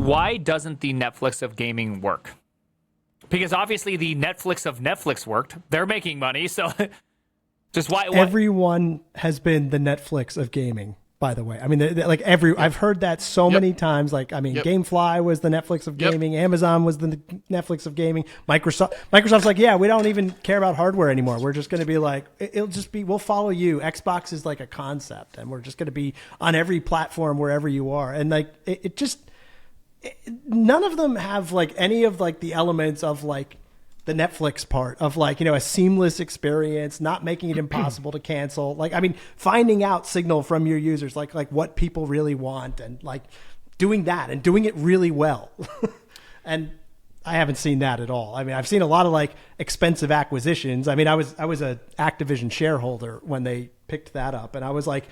why doesn't the Netflix of gaming work? Because obviously the Netflix of Netflix worked. They're making money, so just why? Everyone has been the Netflix of gaming, by the way. I mean, I've heard that so many times. Like, I mean, GameFly was the Netflix of gaming. Amazon was the Netflix of gaming. Microsoft's like, yeah, we don't even care about hardware anymore. We're just going to be like, we'll follow you. Xbox is like a concept, and we're just going to be on every platform wherever you are. And like, none of them have like any of like the elements of like the Netflix part of like, a seamless experience, not making it impossible to cancel. Like, I mean, finding out signal from your users, like what people really want, and like doing that and doing it really well. And I haven't seen that at all. I mean, I've seen a lot of like expensive acquisitions. I mean, I was a Activision shareholder when they picked that up, and I was like,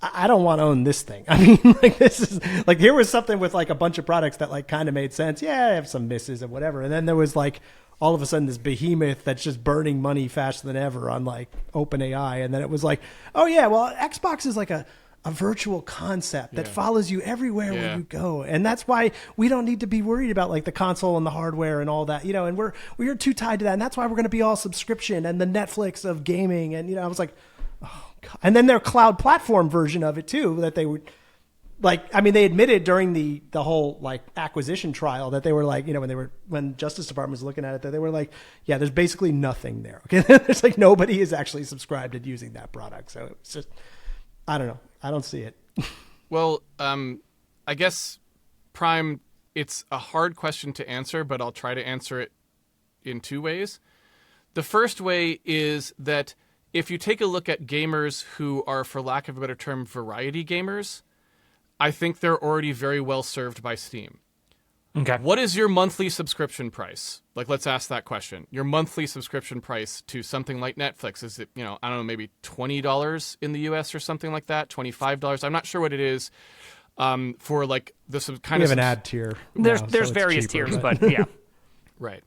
I don't want to own this thing. I mean, like, this is like, here was something with like a bunch of products that like kind of made sense. Yeah, I have some misses and whatever. And then there was like all of a sudden this behemoth that's just burning money faster than ever on like OpenAI. And then it was like, oh yeah, well, Xbox is like a virtual concept that follows you everywhere where you go. And that's why we don't need to be worried about like the console and the hardware and all that, and we're too tied to that. And that's why we're going to be all subscription and the Netflix of gaming. And, I was like, oh God. And then their cloud platform version of it too, that they would like, I mean, they admitted during the whole like acquisition trial that they were like, when Justice Department was looking at it, that they were like, yeah, there's basically nothing there. Okay. There's like, nobody is actually subscribed and using that product. So it's just, I don't know. I don't see it. Well, I guess, Prime, it's a hard question to answer, but I'll try to answer it in two ways. The first way is that if you take a look at gamers who are, for lack of a better term, variety gamers, I think they're already very well served by Steam. Okay. What is your monthly subscription price? Like, let's ask that question. Your monthly subscription price to something like Netflix, is it, I don't know, maybe $20 in the US or something like that, $25? I'm not sure what it is for like the kind of... We have an ad tier. There's so various cheaper, tiers, but yeah. Right.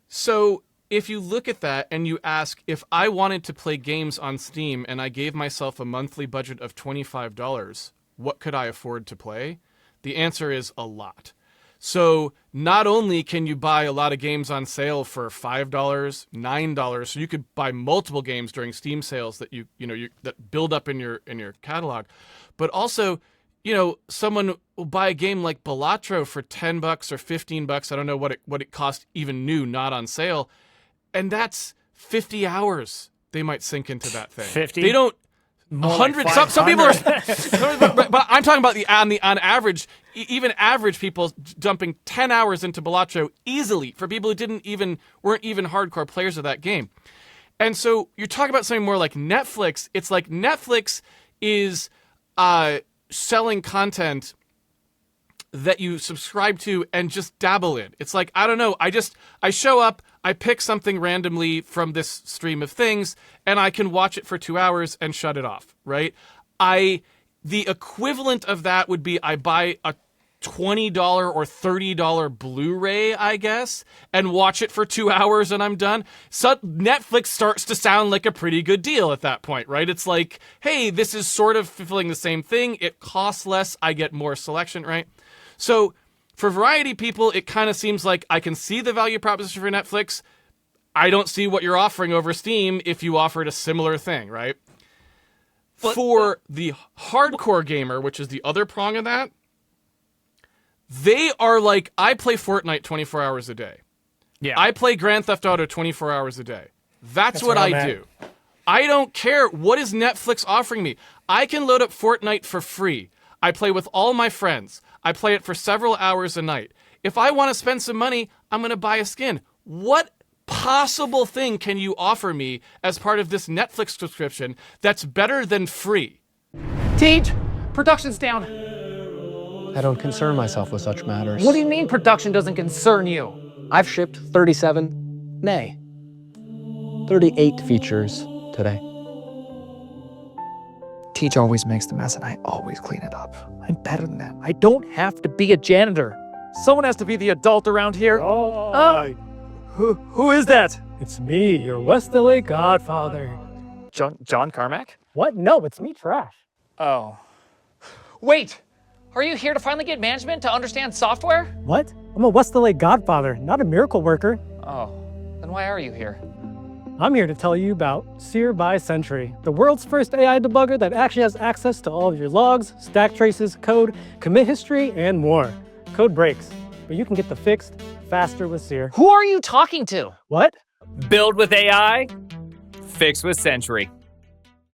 So if you look at that and you ask, if I wanted to play games on Steam and I gave myself a monthly budget of $25, what could I afford to play? The answer is a lot. So not only can you buy a lot of games on sale for $5, $9, so you could buy multiple games during Steam sales that you that build up in your catalog, but also, someone will buy a game like Balatro for $10 or $15. I don't know what it cost even new, not on sale. And that's 50 hours they might sink into that thing. 50? They don't. 100. Like some people are, but I'm talking about on average, even average people dumping 10 hours into Balatro easily for people who weren't even hardcore players of that game. And so you're talking about something more like Netflix. It's like Netflix is selling content that you subscribe to and just dabble in. It's like, I don't know, I show up, I pick something randomly from this stream of things, and I can watch it for 2 hours and shut it off, right? The equivalent of that would be I buy a $20 or $30 Blu-ray, I guess, and watch it for 2 hours and I'm done. So Netflix starts to sound like a pretty good deal at that point, right? It's like, hey, this is sort of fulfilling the same thing. It costs less. I get more selection, right? So for variety people, it kind of seems like I can see the value proposition for Netflix. I don't see what you're offering over Steam if you offered a similar thing, right? For the hardcore gamer, which is the other prong of that, they are like, I play Fortnite 24 hours a day. Yeah. I play Grand Theft Auto 24 hours a day. That's what I do. I don't care. What is Netflix offering me? I can load up Fortnite for free. I play with all my friends. I play it for several hours a night. If I want to spend some money, I'm going to buy a skin. What possible thing can you offer me as part of this Netflix subscription that's better than free? Teach, production's down. I don't concern myself with such matters. What do you mean production doesn't concern you? I've shipped 37, nay, 38 features today. Teach always makes the mess and I always clean it up. I'm better than that. I don't have to be a janitor. Someone has to be the adult around here. Who is that? It's me, your West LA godfather. John Carmack? What? No, it's me, Trash. Oh. Wait! Are you here to finally get management to understand software? What? I'm a West LA godfather, not a miracle worker. Oh, then why are you here? I'm here to tell you about Seer by Sentry, the world's first AI debugger that actually has access to all of your logs, stack traces, code, commit history, and more. Code breaks, but you can get the fixed faster with Seer. Who are you talking to? What? Build with AI, fix with Sentry.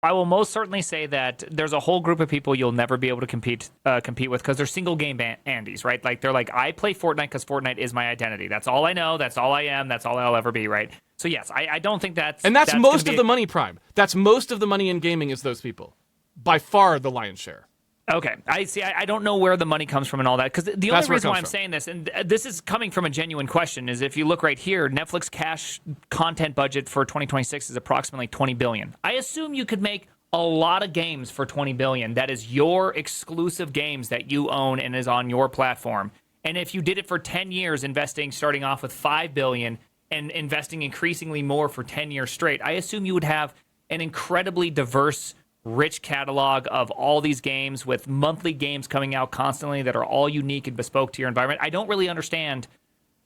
I will most certainly say that there's a whole group of people you'll never be able to compete with because they're single game Andes, right? Like they're like, I play Fortnite because Fortnite is my identity. That's all I know. That's all I am. That's all I'll ever be, right? So yes, I don't think that's most of the money, Prime. That's most of the money in gaming is those people, by far the lion's share. Okay, I see. I don't know where the money comes from and all that, because the only reason why I'm saying this, and this is coming from a genuine question, is if you look right here, Netflix cash content budget for 2026 is approximately $20 billion. I assume you could make a lot of games for $20 billion. That is your exclusive games that you own and is on your platform. And if you did it for 10 years, starting off with $5 billion and investing increasingly more for 10 years straight, I assume you would have an incredibly diverse, rich catalog of all these games with monthly games coming out constantly that are all unique and bespoke to your environment. I don't really understand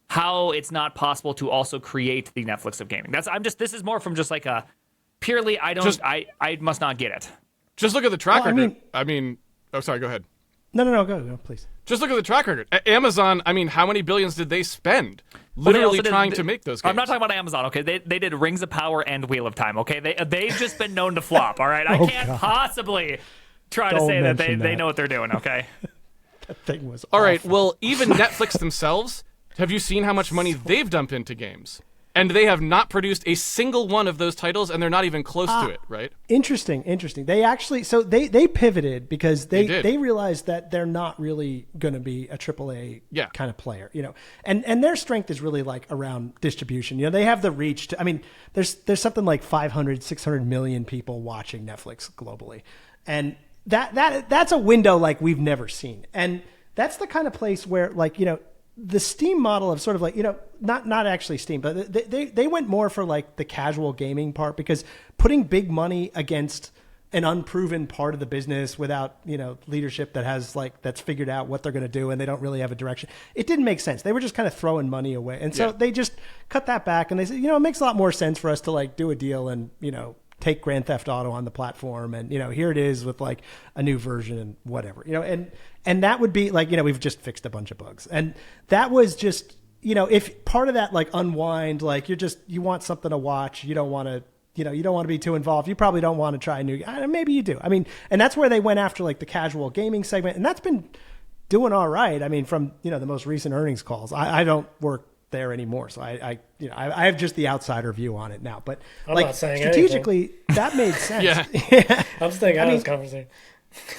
how it's not possible to also create the Netflix of gaming. This is more from just like a purely I must not get it. Just look at the track record. Oh, sorry, go ahead. No, go, please. Just look at the track record. Amazon, how many billions did they spend literally trying to make those games? I'm not talking about Amazon, okay? They did Rings of Power and Wheel of Time, okay? They've just been known to flop, all right? I can't possibly try to say that they know what they're doing, okay? That thing was all awful. right, well, even Netflix themselves, have you seen how much money they've dumped into games? And they have not produced a single one of those titles, and they're not even close to it, right? Interesting. They actually, so they pivoted because they realized that they're not really going to be a AAA kind of player, and their strength is really like around distribution. They have the reach to, there's something like 500, 600 million people watching Netflix globally. And that's a window like we've never seen. And that's the kind of place where the Steam model of sort of like, not actually Steam, but they went more for like the casual gaming part, because putting big money against an unproven part of the business without, leadership that has that's figured out what they're going to do and they don't really have a direction, it didn't make sense. They were just kind of throwing money away. And so they just cut that back and they said, it makes a lot more sense for us to do a deal and, take Grand Theft Auto on the platform and, here it is with a new version and whatever, and that would be we've just fixed a bunch of bugs. And that was just, if part of that unwind, you want something to watch, you don't want to, you don't want to be too involved. You probably don't want to try new, maybe you do. And that's where they went after the casual gaming segment. And that's been doing all right. From, the most recent earnings calls, I don't work there anymore. So I have just the outsider view on it now, but I'm not saying strategically anything. That made sense. I'm staying out of this conversation.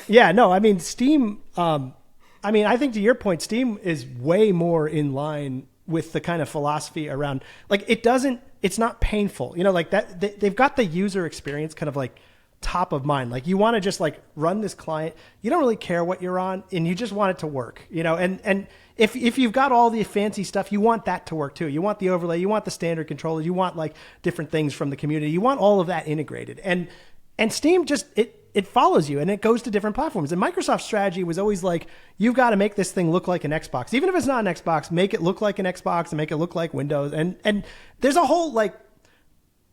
Yeah, no, Steam, I think to your point, Steam is way more in line with the kind of philosophy around, it's not painful, that they've got the user experience kind of top of mind. You want to just run this client. You don't really care what you're on and you just want it to work, and if you've got all the fancy stuff, you want that to work too. You want the overlay, you want the standard controller, you want different things from the community. You want all of that integrated. And Steam just, it follows you and it goes to different platforms. And Microsoft's strategy was always you've got to make this thing look like an Xbox. Even if it's not an Xbox, make it look like an Xbox and make it look like Windows. And there's a whole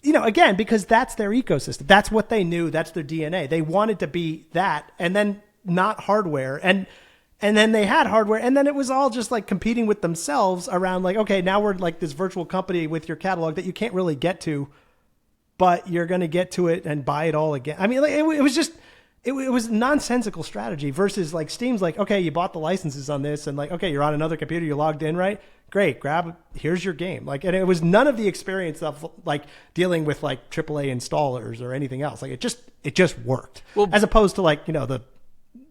again, because that's their ecosystem. That's what they knew. That's their DNA. They wanted to be that and then not hardware. And then they had hardware, and then it was all just competing with themselves around okay, now we're this virtual company with your catalog that you can't really get to, but you're going to get to it and buy it all again. It was just, it was a nonsensical strategy versus Steam's okay, you bought the licenses on this and okay, you're on another computer, you're logged in, right? Great, here's your game. And it was none of the experience of dealing with AAA installers or anything else. It just worked. Well, as opposed to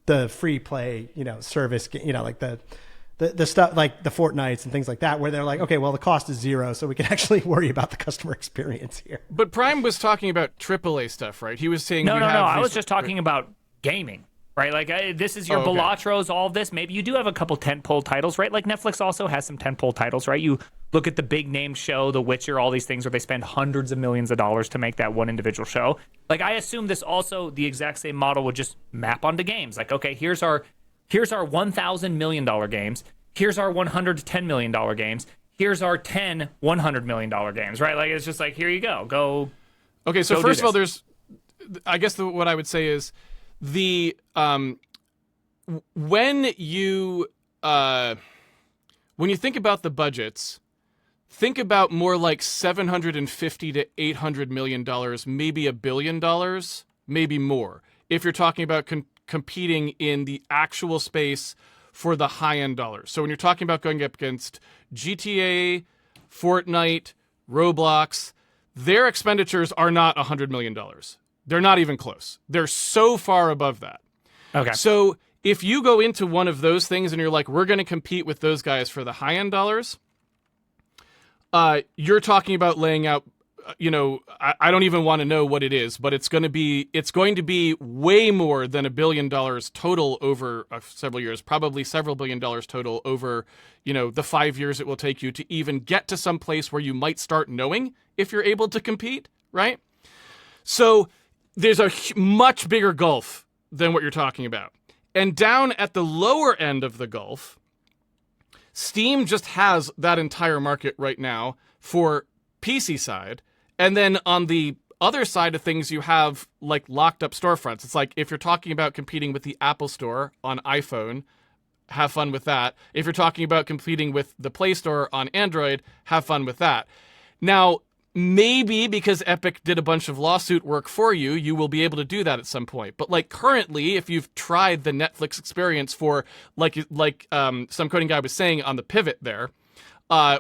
the free play, service, the stuff the Fortnites and things like that, where they're okay, well, the cost is zero, so we can actually worry about the customer experience here. But Prime was talking about AAA stuff, right? He was saying no. I was just talking about gaming, right? This is your Balatros, all of this. Maybe you do have a couple tentpole titles, right? Netflix also has some tentpole titles, right? You look at the big name show, The Witcher, all these things where they spend hundreds of millions of dollars to make that one individual show. I assume this also, the exact same model would just map onto games. Okay, here's our Here's our $1,000 million games. Here's our $110 million games. Here's our 10 $100 million games, right? Like, it's just like, here you go. Go. Okay, so go first do of all, this. I guess what I would say is the when you think about the budgets, think about more like $750 to $800 million, maybe $1 billion, maybe more. If you're talking about competing in the actual space for the high-end dollars. So when you're talking about going up against GTA, Fortnite, Roblox, their expenditures are not $100 million. They're not even close. They're so far above that. Okay. So if you go into one of those things and you're like, we're going to compete with those guys for the high-end dollars, you're talking about laying out, I don't even want to know what it is, but it's going to be way more than $1 billion total over several years, probably several $1 billion total over, the 5 years it will take you to even get to some place where you might start knowing if you're able to compete, right? So there's a much bigger gulf than what you're talking about. And down at the lower end of the gulf, Steam just has that entire market right now for PC side. And then on the other side of things, you have like locked up storefronts. It's like if you're talking about competing with the Apple Store on iPhone, have fun with that. If you're talking about competing with the Play Store on Android, have fun with that. Now, maybe because Epic did a bunch of lawsuit work for you, you will be able to do that at some point. But like currently, if you've tried the Netflix experience for like some coding guy was saying on the pivot there,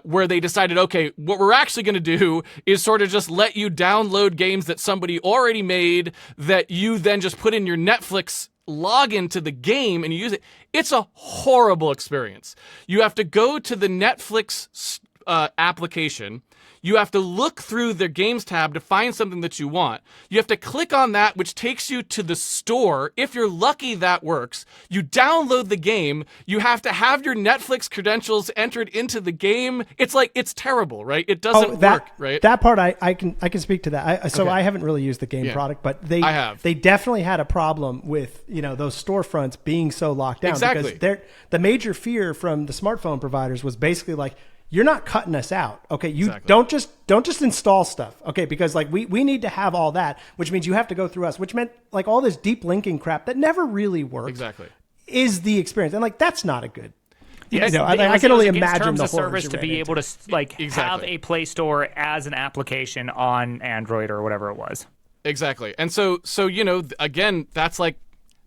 where they decided, okay, what we're actually going to do is sort of just let you download games that somebody already made that you then just put in your Netflix login to the game and you use it. It's a horrible experience. You have to go to the Netflix application. You have to look through the games tab to find something that you want. You have to click on that, which takes you to the store. If you're lucky, that works. You download the game. You have to have your Netflix credentials entered into the game. It's like, it's terrible, right? It doesn't work, right? That part I can speak to that. I haven't really used the game product, but they definitely had a problem with, those storefronts being so locked down. Exactly. Because the major fear from the smartphone providers was basically like, you're not cutting us out. Okay. You don't just install stuff. Okay. Because like we need to have all that, which means you have to go through us, which meant like all this deep linking crap that never really worked. Exactly. Is the experience. And like, that's not a good. Yes, I can only imagine terms the of service to be able to have a Play Store as an application on Android or whatever it was. Exactly. And so again, that's like,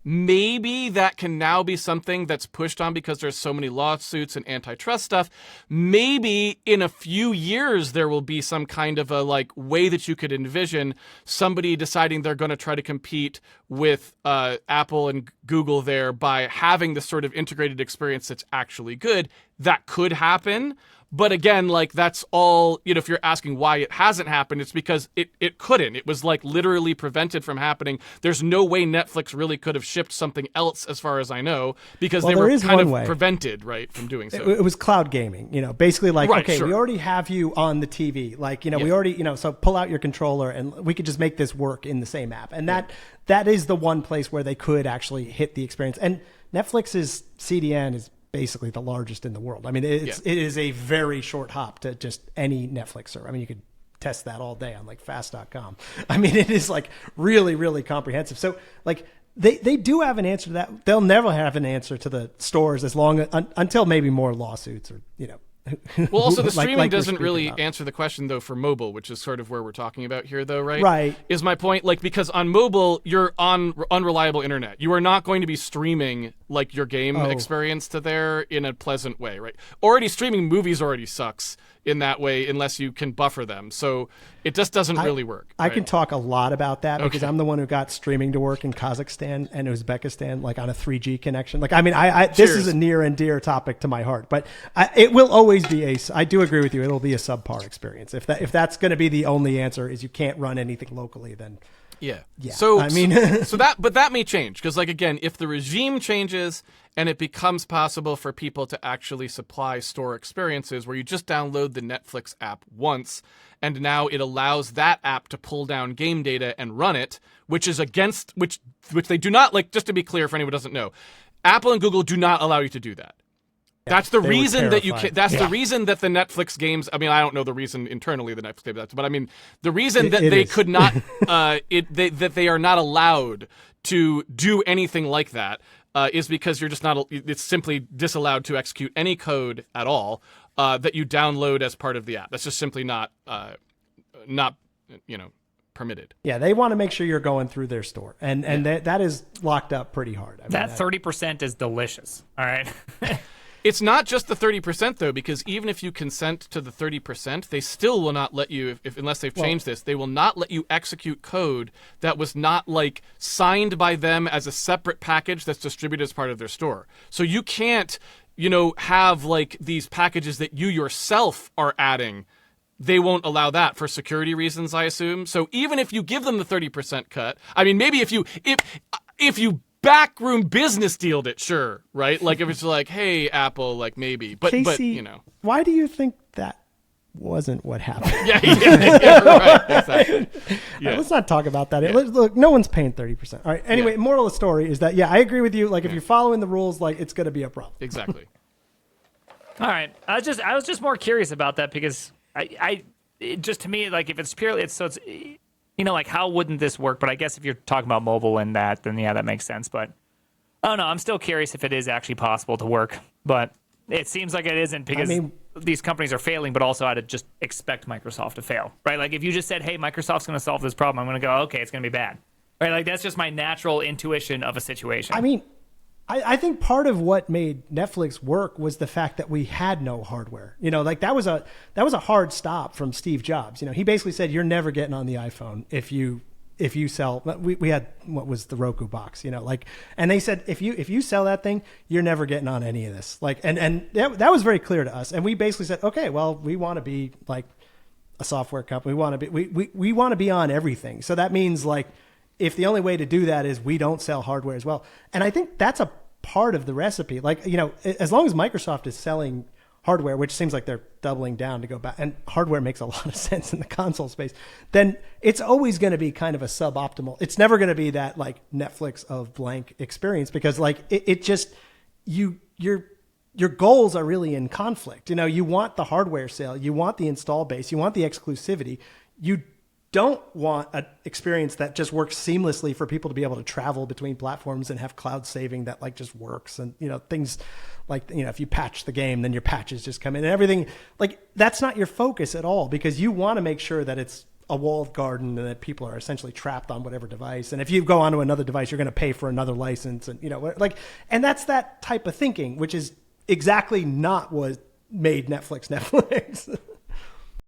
maybe that can now be something that's pushed on because there's so many lawsuits and antitrust stuff. Maybe in a few years there will be some kind of a like way that you could envision somebody deciding they're going to try to compete with Apple and Google there by having this sort of integrated experience that's actually good. That could happen. But again, like that's all, if you're asking why it hasn't happened, it's because it couldn't. It was like literally prevented from happening. There's no way Netflix really could have shipped something else as far as I know, because they were kind of prevented, right, from doing so. It was cloud gaming, basically like, right, okay, sure. We already have you on the TV. Like, we already, so pull out your controller and we could just make this work in the same app. And that is the one place where they could actually hit the experience. And Netflix's CDN is basically the largest in the world. I mean, it is a very short hop to just any Netflix server. I mean, you could test that all day on like fast.com. I mean, it is like really, really comprehensive. So like they do have an answer to that. They'll never have an answer to the stores as long until maybe more lawsuits or, Well, also the streaming doesn't really answer the question though for mobile, which is sort of where we're talking about here though, right? Right. Is my point, like, because on mobile, you're on unreliable internet. You are not going to be streaming like your game experience to there in a pleasant way, right? Already streaming movies already sucks in that way unless you can buffer them. So it just doesn't really work. I can talk a lot about that because I'm the one who got streaming to work in Kazakhstan and Uzbekistan, like on a 3G connection. Like, I mean, this is a near and dear topic to my heart, but it will always be I do agree with you. It'll be a subpar experience. If that's going to be the only answer is you can't run anything locally, then yeah. So I mean, but that may change because, like, again, if the regime changes and it becomes possible for people to actually supply store experiences where you just download the Netflix app once, and now it allows that app to pull down game data and run it, which is against which they do not like. Just to be clear, for anyone who doesn't know, Apple and Google do not allow you to do that. That's the reason that you can. That's the reason that the Netflix games. I mean, I don't know the reason internally the Netflix games, but I mean the reason that they could not. That they are not allowed to do anything like that is because you're just not. It's simply disallowed to execute any code at all that you download as part of the app. That's just simply not permitted. Yeah, they want to make sure you're going through their store, and that is locked up pretty hard. I mean, that 30% is delicious. All right. It's not just the 30% though, because even if you consent to the 30%, they still will not let you, unless they've changed this, they will not let you execute code that was not like signed by them as a separate package that's distributed as part of their store. So you can't, have like these packages that you yourself are adding. They won't allow that for security reasons, I assume. So even if you give them the 30% cut, I mean, maybe if you backroom business dealed it, sure, right? Like if it's like, hey, Apple, like maybe, but Casey, why do you think that wasn't what happened? yeah, right, exactly. Yeah. Let's not talk about that. Yeah. Look, no one's paying 30%. All right. Anyway, moral of the story is that I agree with you. Like if you're following the rules, like it's going to be a problem. Exactly. All right. I was just more curious about that because to me, like if it's purely like how wouldn't this work? But I guess if you're talking about mobile and that, then that makes sense. But I don't know. I'm still curious if it is actually possible to work. But it seems like it isn't because these companies are failing, but also I'd just expect Microsoft to fail, right? Like if you just said, hey, Microsoft's going to solve this problem, I'm going to go, okay, it's going to be bad, right? Like that's just my natural intuition of a situation. I mean, I think part of what made Netflix work was the fact that we had no hardware. Like that was a hard stop from Steve Jobs. He basically said, you're never getting on the iPhone if you sell. We had what was the Roku box, and they said if you sell that thing, you're never getting on any of this. Like, and that was very clear to us. And we basically said, okay, well, we want to be like a software company. We want to be on everything. So that means like, if the only way to do that is we don't sell hardware as well. And I think that's a part of the recipe. Like, as long as Microsoft is selling hardware, which seems like they're doubling down to go back, and hardware makes a lot of sense in the console space, then it's always going to be kind of a suboptimal. It's never going to be that like Netflix of blank experience because like it just, your goals are really in conflict. You want the hardware sale, you want the install base, you want the exclusivity. You don't want an experience that just works seamlessly for people to be able to travel between platforms and have cloud saving that like just works. And, things like, if you patch the game, then your patches just come in and everything. Like that's not your focus at all because you want to make sure that it's a walled garden and that people are essentially trapped on whatever device. And if you go onto another device, you're going to pay for another license and, and that's that type of thinking, which is exactly not what made Netflix.